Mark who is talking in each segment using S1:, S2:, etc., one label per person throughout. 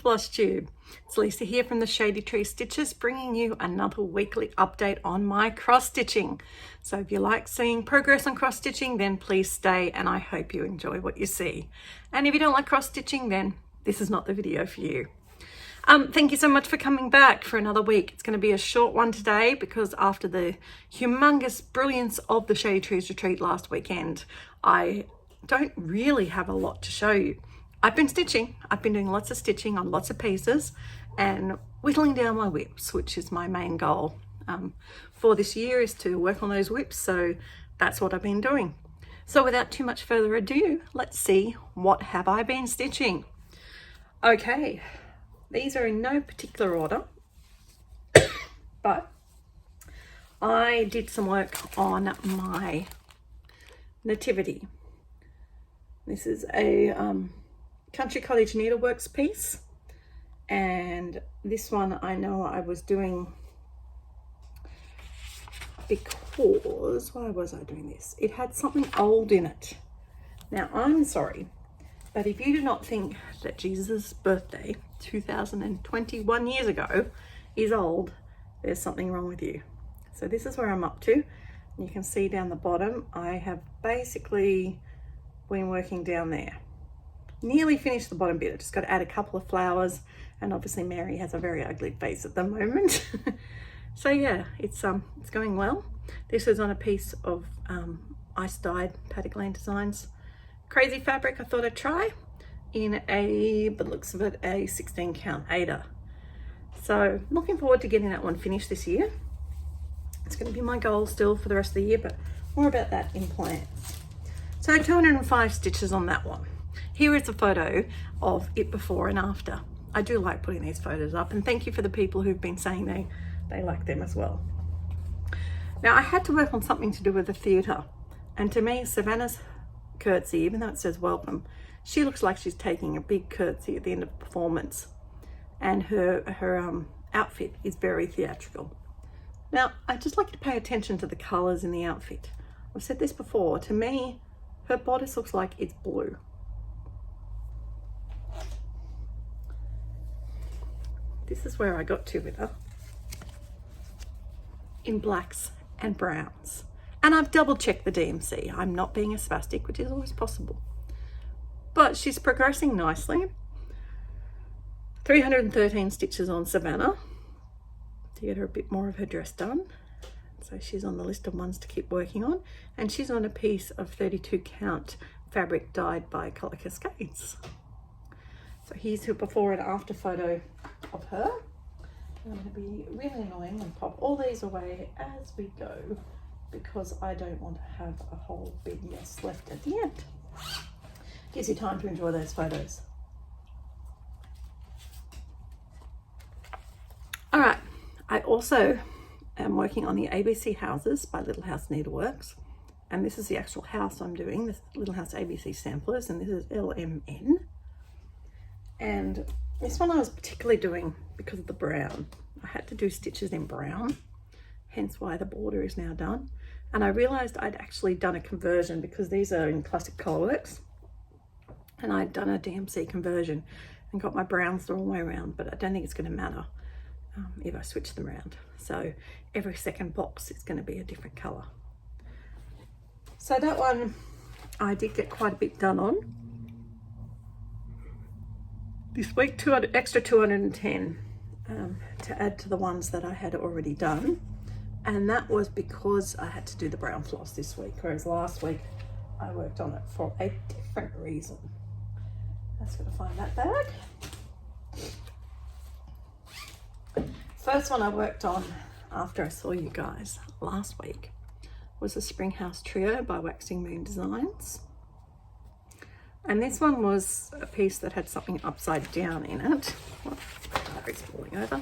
S1: floss tube. It's Lisa here from the Shady Tree Stitches, bringing you another weekly update on my cross stitching. So if you like seeing progress on cross stitching, then please stay, and I hope you enjoy what you see. And if you don't like cross stitching, then this is not the video for you. Thank you so much for coming back for another week. It's going to be a short one today because after the humongous brilliance of the Shady Trees retreat last weekend, I don't really have a lot to show you. I've been stitching. I've been doing lots of stitching on lots of pieces and whittling down my whips, which is my main goal for this year, is to work on those whips. So that's what I've been doing. So without too much further ado, let's see what have I been stitching. Okay, these are in no particular order, but I did some work on my nativity. This is a Country Cottage Needleworks piece, and this one I know I was doing because, why was I doing this? It had something old in it. Now I'm sorry, but if you do not think that Jesus' birthday 2021 years ago is old, there's something wrong with you. So this is where I'm up to. You can see down the bottom I have basically been working down there. Nearly finished the bottom bit. I just got to add a couple of flowers, and obviously Mary has a very ugly face at the moment. So yeah, it's going well. This is on a piece of ice dyed Paddock Lane Designs crazy fabric I thought I'd try in a, but looks of it, a 16 count Ada. So looking forward to getting that one finished this year. It's going to be my goal still for the rest of the year, but more about that in plans. So 205 stitches on that one. Here is a photo of it before and after. I do like putting these photos up, and thank you for the people who've been saying they like them as well. Now I had to work on something to do with the theatre, and to me Savannah's curtsy, even though it says welcome, she looks like she's taking a big curtsy at the end of the performance, and her outfit is very theatrical. Now I just like you to pay attention to the colours in the outfit. I've said this before, to me her bodice looks like it's blue. This is where I got to with her, in blacks and browns. And I've double checked the DMC. I'm not being a spastic, which is always possible. But she's progressing nicely. 313 stitches on Savannah to get her a bit more of her dress done. So she's on the list of ones to keep working on. And she's on a piece of 32 count fabric dyed by Colour Cascades. So here's her before and after photo of her. I'm going to be really annoying and pop all these away as we go, because I don't want to have a whole big mess left at the end. Gives you time to enjoy those photos. All right, I also am working on the ABC houses by Little House Needleworks, and this is the actual house I'm doing. This is Little House ABC samplers, and this is LMN. And this one I was particularly doing because of the brown. I had to do stitches in brown, hence why the border is now done. And I realized I'd actually done a conversion, because these are in Classic Colourworks, and I'd done a DMC conversion and got my browns the wrong way around, but I don't think it's going to matter if I switch them around. So every second box is going to be a different color. So that one I did get quite a bit done on this week. Extra 210 to add to the ones that I had already done, and that was because I had to do the brown floss this week, whereas last week I worked on it for a different reason. Let's go to find that bag. First one I worked on after I saw you guys last week was the Spring House Trio by Waxing Moon Designs. And this one was a piece that had something upside down in it. Oh, the battery's falling over.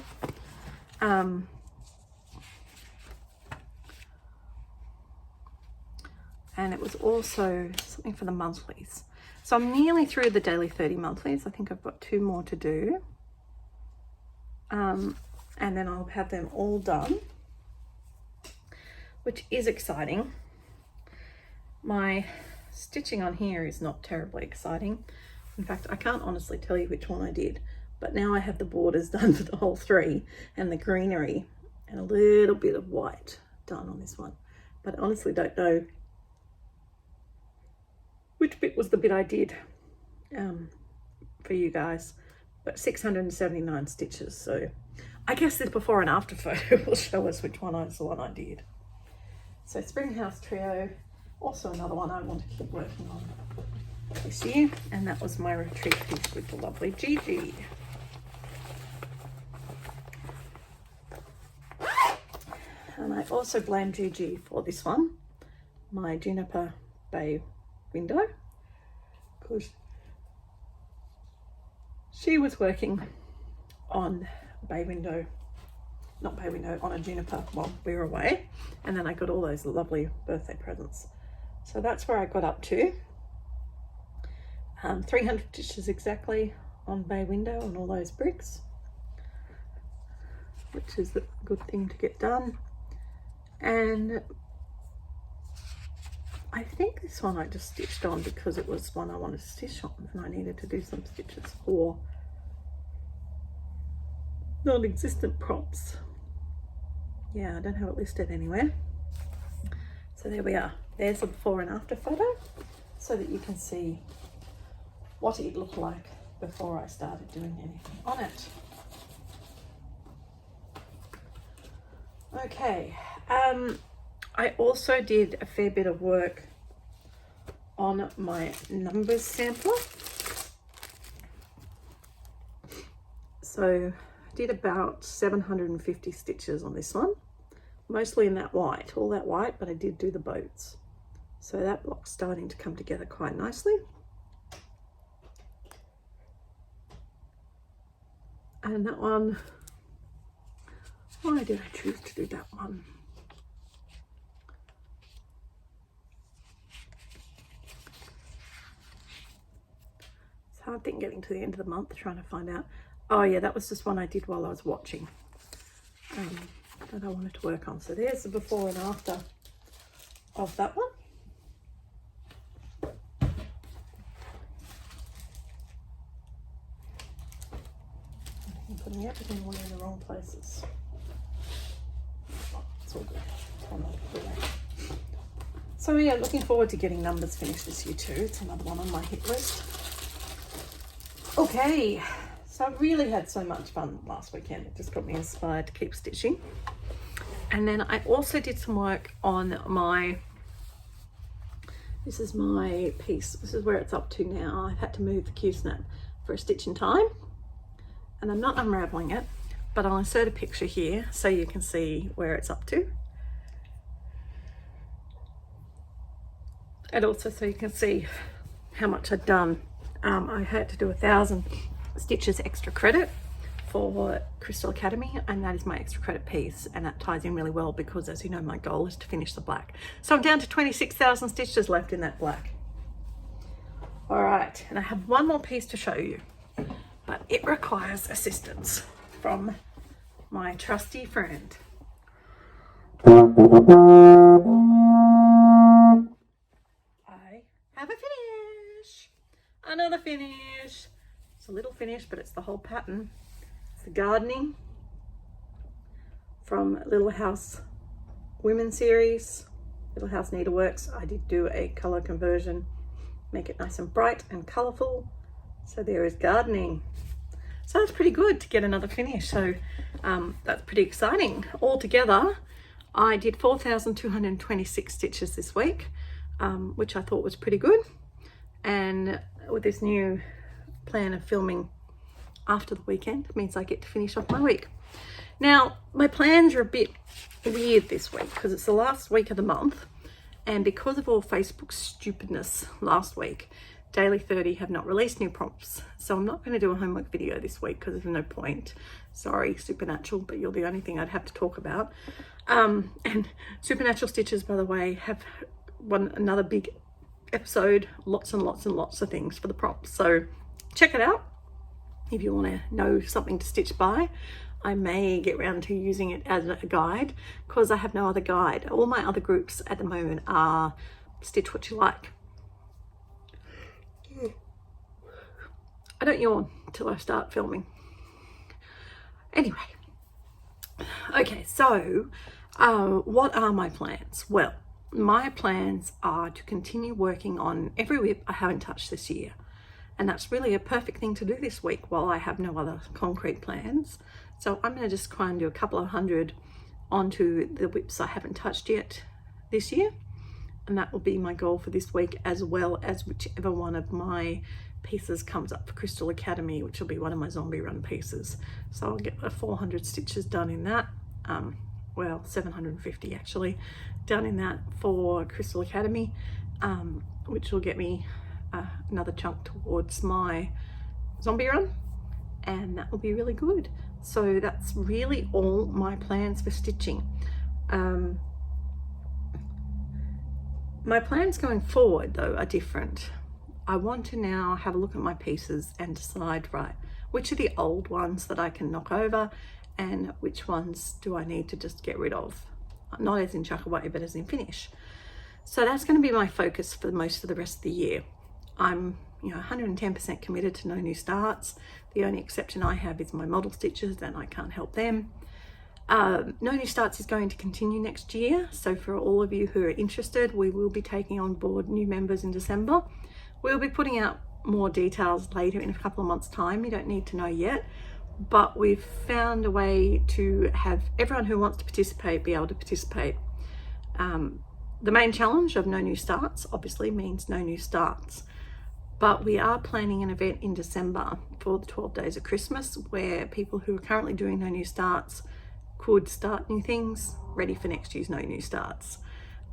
S1: And it was also something for the monthlies. So I'm nearly through the daily 30 monthlies. I think I've got 2 more to do. And then I'll have them all done, which is exciting. My stitching on here is not terribly exciting. In fact, I can't honestly tell you which one I did. but now I have the borders done for the whole 3 and the greenery and a little bit of white done on this one. But I honestly don't know which bit was the bit I did for you guys, but 679 stitches. So I guess this before and after photo will show us which one is the one I did. So Spring House Trio, also another one I want to keep working on this year, and that was my retreat piece with the lovely Gigi. And I also blame Gigi for this one, my Juniper Bay window, because she was working on bay window, not bay window, on a juniper while we were away, and then I got all those lovely birthday presents. So that's where I got up to. 300 stitches exactly on bay window on all those bricks, which is a good thing to get done. And I think this one I just stitched on because it was one I wanted to stitch on and I needed to do some stitches for non-existent props. Yeah, I don't have it listed anywhere. So there we are. There's a before and after photo so that you can see what it looked like before I started doing anything on it. Okay, I also did a fair bit of work on my numbers sampler. So I did about 750 stitches on this one, mostly in that white, all that white, but I did do the boats. So that block's starting to come together quite nicely. And that one, why did I choose to do that one? It's a hard thing getting to the end of the month trying to find out. Oh yeah, that was just one I did while I was watching that I wanted to work on. So there's the before and after of that one. I'm putting everything all in the wrong places. Oh, it's all good. So yeah, looking forward to getting numbers finished this year too. It's another one on my hit list. Okay, so I really had so much fun last weekend. It just got me inspired to keep stitching. And then I also did some work on my, this is my piece. This is where it's up to now. I've had to move the Q-snap for a stitch in time. And I'm not unraveling it, but I'll insert a picture here so you can see where it's up to. And also so you can see how much I'd done. I had to do 1,000 stitches extra credit for Crystal Academy, and that is my extra credit piece, and that ties in really well because, as you know, my goal is to finish the black. So I'm down to 26,000 stitches left in that black. All right, and I have one more piece to show you, but it requires assistance from my trusty friend. I have a finish. Another finish. It's a little finish, but it's the whole pattern. It's the gardening from Little House Women series, Little House Needleworks. I did do a color conversion, make it nice and bright and colorful. So there is gardening. So that's pretty good to get another finish. So that's pretty exciting. Altogether, I did 4,226 stitches this week, which I thought was pretty good. And with this new plan of filming after the weekend, it means I get to finish off my week. Now, my plans are a bit weird this week because it's the last week of the month, and because of all Facebook's stupidness last week, Daily 30 have not released new prompts. So I'm not going to do a homework video this week because there's no point. Sorry, Supernatural, but you're the only thing I'd have to talk about. And Supernatural Stitches, by the way, have another big episode, lots and lots and lots of things for the prompts. So check it out if you want to know something to stitch by. I may get around to using it as a guide because I have no other guide. All my other groups at the moment are Stitch What You Like. I don't yawn till I start filming. Anyway, okay, so what are my plans? Well, my plans are to continue working on every whip I haven't touched this year. And that's really a perfect thing to do this week while I have no other concrete plans. So I'm going to just try and do a couple of hundred onto the whips I haven't touched yet this year. And that will be my goal for this week, as well as whichever one of my pieces comes up for Crystal Academy, which will be one of my zombie run pieces. So I'll get 400 stitches done in that. Well, 750 actually done in that for Crystal Academy, which will get me another chunk towards my zombie run, and that will be really good. So that's really all my plans for stitching. My plans going forward though are different. I want to now have a look at my pieces and decide, right, which are the old ones that I can knock over and which ones do I need to just get rid of, not as in chuck away but as in finish. So that's going to be my focus for most of the rest of the year. I'm 110% committed to no new starts. The only exception I have is my model stitches, and I can't help them. No new starts is going to continue next year. So for all of you who are interested, we will be taking on board new members in December. We'll be putting out more details later in a couple of months' time. You don't need to know yet, but we've found a way to have everyone who wants to participate be able to participate. The main challenge of no new starts obviously means no new starts. But we are planning an event in December for the 12 days of Christmas where people who are currently doing no new starts could start new things ready for next year's no new starts.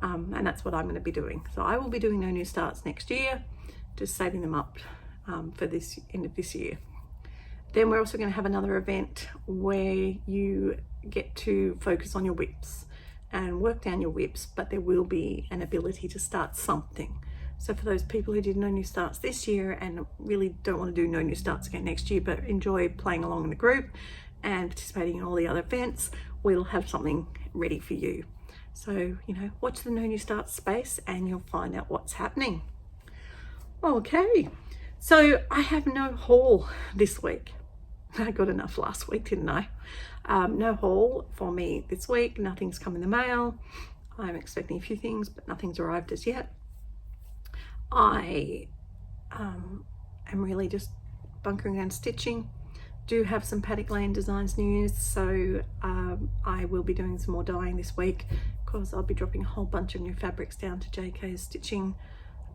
S1: And that's what I'm going to be doing. So I will be doing no new starts next year, just saving them up for this end of this year. Then we're also going to have another event where you get to focus on your whips and work down your whips, but there will be an ability to start something. So for those people who did no new starts this year and really don't want to do no new starts again next year, but enjoy playing along in the group and participating in all the other events, we'll have something ready for you. So, watch the no new starts space and you'll find out what's happening. Okay, so I have no haul this week. I got enough last week, didn't I? No haul for me this week. Nothing's come in the mail. I'm expecting a few things, but nothing's arrived as yet. I am really just bunkering and stitching. Do have some Paddock Lane Designs news, so I will be doing some more dyeing this week because I'll be dropping a whole bunch of new fabrics down to JK's stitching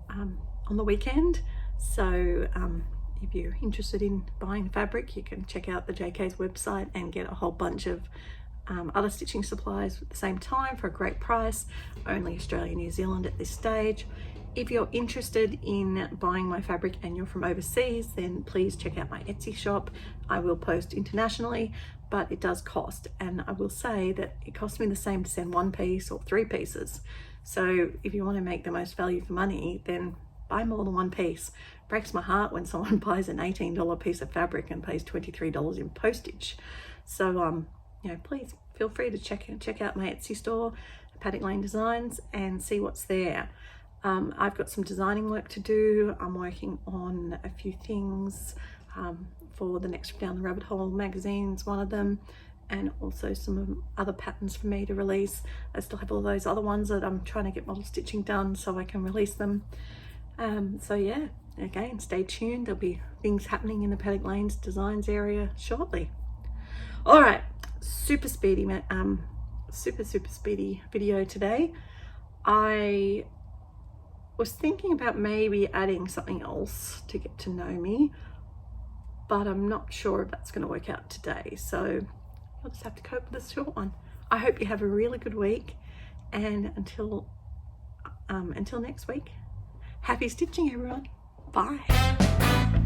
S1: on the weekend. So if you're interested in buying fabric, you can check out the JK's website and get a whole bunch of other stitching supplies at the same time for a great price. Only Australia, New Zealand at this stage. If you're interested in buying my fabric and you're from overseas, then please check out my Etsy shop. I will post internationally, but it does cost. And I will say that it costs me the same to send one piece or 3 pieces. So if you want to make the most value for money, then buy more than one piece. It breaks my heart when someone buys an $18 piece of fabric and pays $23 in postage. So, please feel free to check out my Etsy store, Paddock Lane Designs, and see what's there. I've got some designing work to do. I'm working on a few things for the next Down the Rabbit Hole magazine's one of them, and also some other patterns for me to release. I still have all those other ones that I'm trying to get model stitching done so I can release them. So yeah, again, stay tuned. There'll be things happening in the Paddock Lane's Designs area shortly. All right, super speedy video today. I was thinking about maybe adding something else to get to know me, but I'm not sure if that's going to work out today. So I'll just have to cope with this short one. I hope you have a really good week, and until next week, happy stitching, everyone. Bye.